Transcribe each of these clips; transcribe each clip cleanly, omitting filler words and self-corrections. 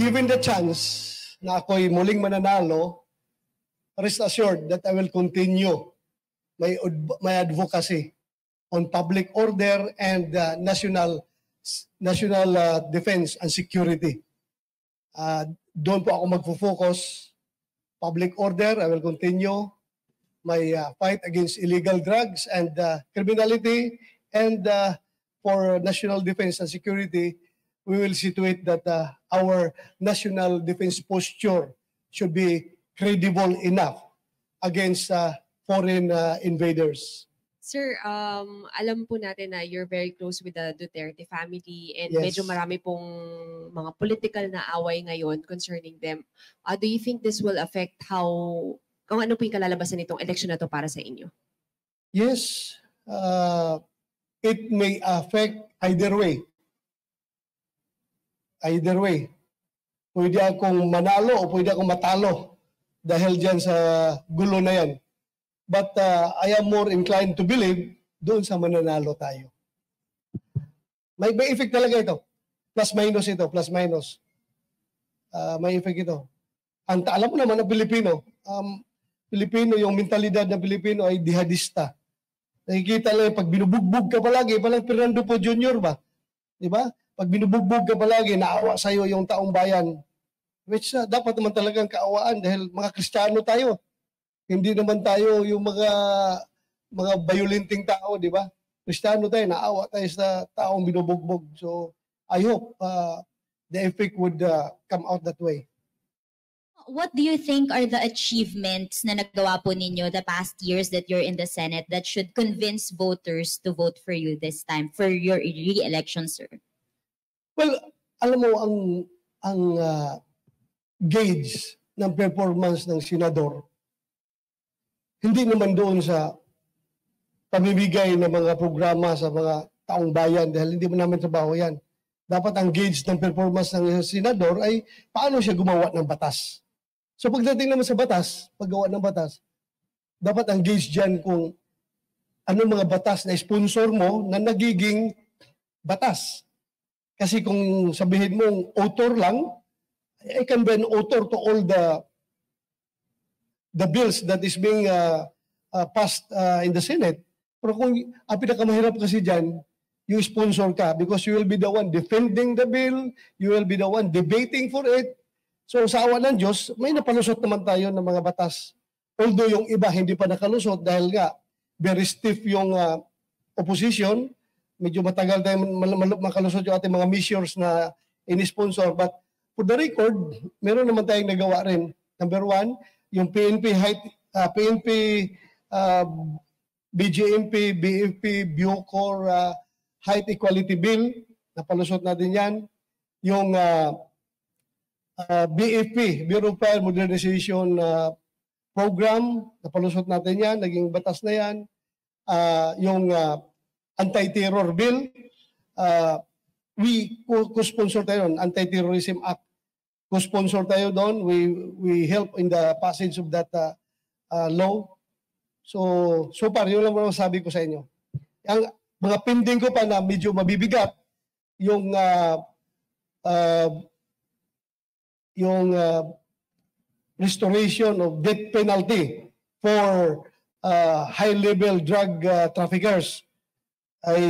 given the chance na ako'y muling mananalo, rest assured that I will continue my advocacy on public order and national defense and security. Doon po ako magfo-focus. Public order, I will continue my fight against illegal drugs and criminality, and for national defense and security, we will see to it that our national defense posture should be credible enough against foreign invaders. Sir, alam po natin na you're very close with the Duterte family and Yes. medyo marami pong mga political na away ngayon concerning them. Do you think this will affect kung ano po yung kalalabasan nitong election na to para sa inyo? Yes, it may affect either way. Either way. Pwede akong manalo o pwede akong matalo dahil dyan sa gulo na yan. But I am more inclined to believe doon sa mananalo tayo. May effect talaga ito. Plus minus ito, plus minus. May effect ito. Alam mo naman ang Pilipino, yung mentalidad ng Pilipino ay jihadista. Nakikita lang, pag binubugbog ka palagi, parang Fernando Po Jr. ba? Di ba? Pag binubugbog ka palagi, naawa sa'yo yung taong bayan. Which dapat naman talagang kaawaan dahil mga Kristiyano tayo. Hindi naman tayo yung mga violenting tao, di ba? Kristiyano tayo, naawa tayo sa taong binubugbog. So, I hope the effect would come out that way. What do you think are the achievements na nagawa po ninyo the past years that you're in the Senate that should convince voters to vote for you this time for your re-election, sir? Well, alam mo, ang gauge ng performance ng senador, hindi naman doon sa pamimigay ng mga programa sa mga taong bayan dahil hindi mo namin trabaho yan. Dapat ang gauge ng performance ng senador ay paano siya gumawa ng batas. So pagdating naman sa batas, paggawa ng batas, dapat ang gauge dyan kung ano mga batas na sponsor mo na nagiging batas. Kasi kung sabihin mong author lang, I can be an author to all the bills that is being passed in the Senate. Pero kung ang pinakamahirap kasi dyan, you sponsor ka because you will be the one defending the bill, you will be the one debating for it. So sa awa ng Diyos, may napalusot naman tayo ng mga batas. Although yung iba hindi pa nakalusot dahil nga very stiff yung opposition, medyo matagal tayo makalusot yung ating mga measures na in-sponsor. But for the record, meron naman tayong nagawa rin. Number one, yung PNP, BJMP, BFP, Bucor, Height Equality Bill, napalusot natin yan. Yung BFP, Bureau of Fire Modernization Program, napalusot natin yan, naging batas na yan. Yung Anti-Terror Bill, we co-sponsor tayo doon, Anti-Terrorism Act. Co-sponsor tayo doon, we help in the passage of that law. So far, yun lang mo sabi ko sa inyo. Ang mga pending ko pa na medyo mabibigat, yung restoration of death penalty for high-level drug traffickers ay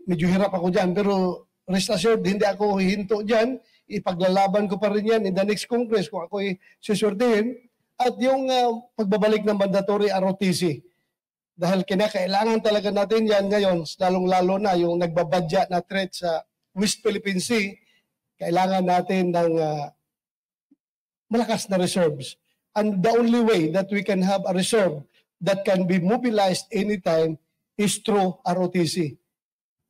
medyo hirap ako dyan. Pero rest assured, hindi ako hihinto dyan. Ipaglalaban ko pa rin yan in the next Congress kung ako'y susurtihin. At yung pagbabalik ng mandatory ROTC. Dahil kinakailangan talaga natin yan ngayon, lalong-lalo na yung nagbabadya na threat sa West Philippine Sea, kailangan natin ng malakas na reserves. And the only way that we can have a reserve that can be mobilized anytime is through ROTC.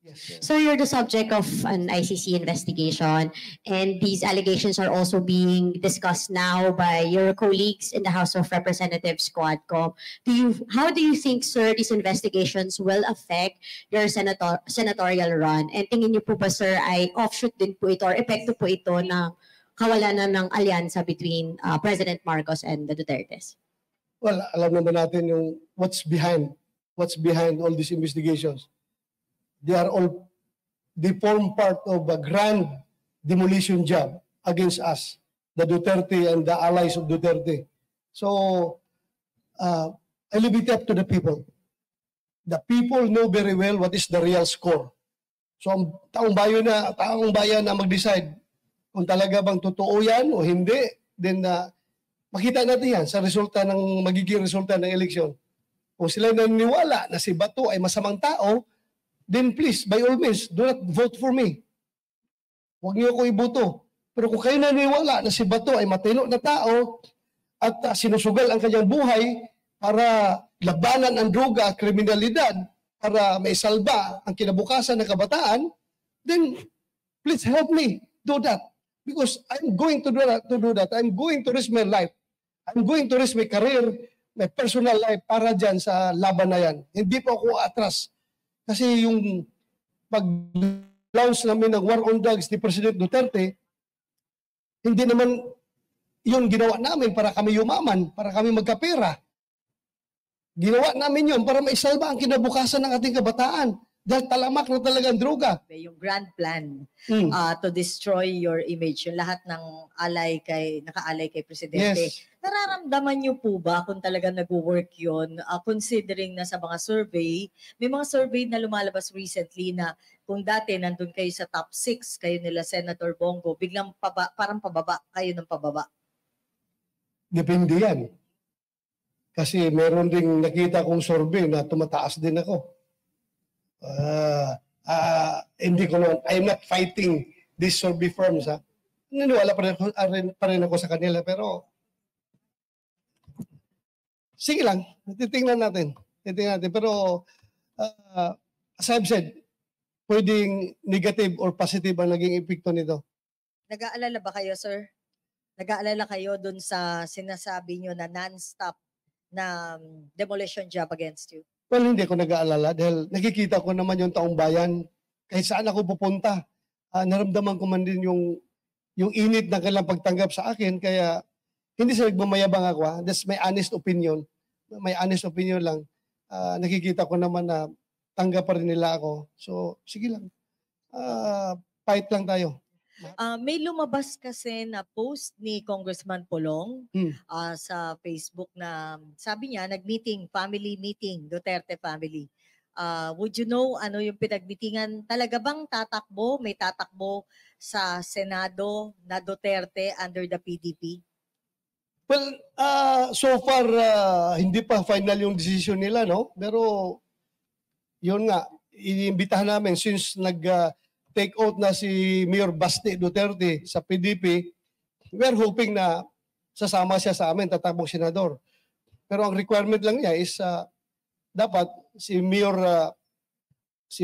Yes. So you're the subject of an ICC investigation, and these allegations are also being discussed now by your colleagues in the House of Representatives, Quadcom. How do you think, sir, these investigations will affect your senatorial run? And tingin niyo po ba, sir, ay offshoot din po ito or epekto po ito ng kawalan ng alyansa between President Marcos and the Dutertes? Well, alam naman natin yung what's behind all these investigations. They form part of a grand demolition job against us. the Duterte and the allies of Duterte. So, I leave it up to the people. The people know very well what is the real score. So, ang taong bayan na mag-decide kung talaga bang totoo yan o hindi, then makita natin yan sa resulta ng magiging resulta ng eleksyon. Kung sila naniniwala na si Bato ay masamang tao, then please, by all means, do not vote for me. Huwag niyo ako iboto. Pero kung kayo naniniwala na si Bato ay matino na tao at sinusugal ang kanyang buhay para labanan ang droga at kriminalidad, para maisalba ang kinabukasan ng kabataan, then please help me do that. Because I'm going to do that. I'm going to risk my life. I'm going to risk my career, my personal life para dyan sa laban na yan. Hindi po ako atras. Kasi yung pag-launch namin ng war on drugs ni President Duterte, hindi naman yun ginawa namin para kami yumaman, para kami magkapera. Ginawa namin yun para maisalba ang kinabukasan ng ating kabataan. Dahil talamak na talaga ang droga. Yung grand plan to destroy your image, yung lahat ng naka-alay kay Presidente. Yes. Nararamdaman niyo po ba kung talaga nag-work yun, considering na sa mga survey, may mga survey na lumalabas recently na kung dati nandun kayo sa top 6, kayo nila Senator Bongo, biglang parang pababa kayo ng pababa. Depende yan. Kasi meron ding nakita kong survey na tumataas din ako. Hindi ko naman, I'm not fighting these survey firms. Naniwala pa rin ako sa kanila, pero sige lang, titingnan natin. Pero as I've said, pwedeng negative or positive ang naging epekto nito. Nag-aalala ba kayo, sir? Nag-aalala kayo dun sa sinasabi nyo na non-stop na demolition job against you? Well, hindi ako nag-aalala dahil nakikita ko naman yung taong bayan. Kahit saan ako pupunta, naramdaman ko man din yung init ng kanilang pagtanggap sa akin. Kaya hindi sila nagmamayabang ako. That's my honest opinion. My honest opinion lang. Nakikita ko naman na tanggap pa rin nila ako. So, sige lang. Fight lang tayo. May lumabas kasi na post ni Congressman Polong sa Facebook na sabi niya, nag-meeting, family meeting, Duterte family. Would you know ano yung pinagmitingan? Talaga bang tatakbo, may tatakbo sa Senado na Duterte under the PDP? Well, so far, hindi pa final yung decision nila, no? Pero, yun nga, iniimbitahan namin since take out na si Mayor Basti Duterte sa PDP, we're hoping na sasama siya sa amin, tatakbong senador. Pero ang requirement lang niya is dapat si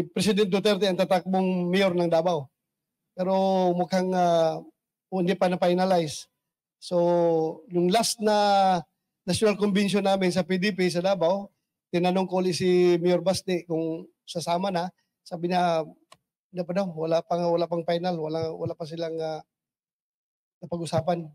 President Duterte ang tatakbong mayor ng Davao. Pero mukhang hindi pa na-finalize. So, yung last na national convention namin sa PDP sa Davao, tinanong ko ulit si Mayor Basti kung sasama na. Sabi niya, hindi pa daw, wala pang final, wala pa silang napag-usapan.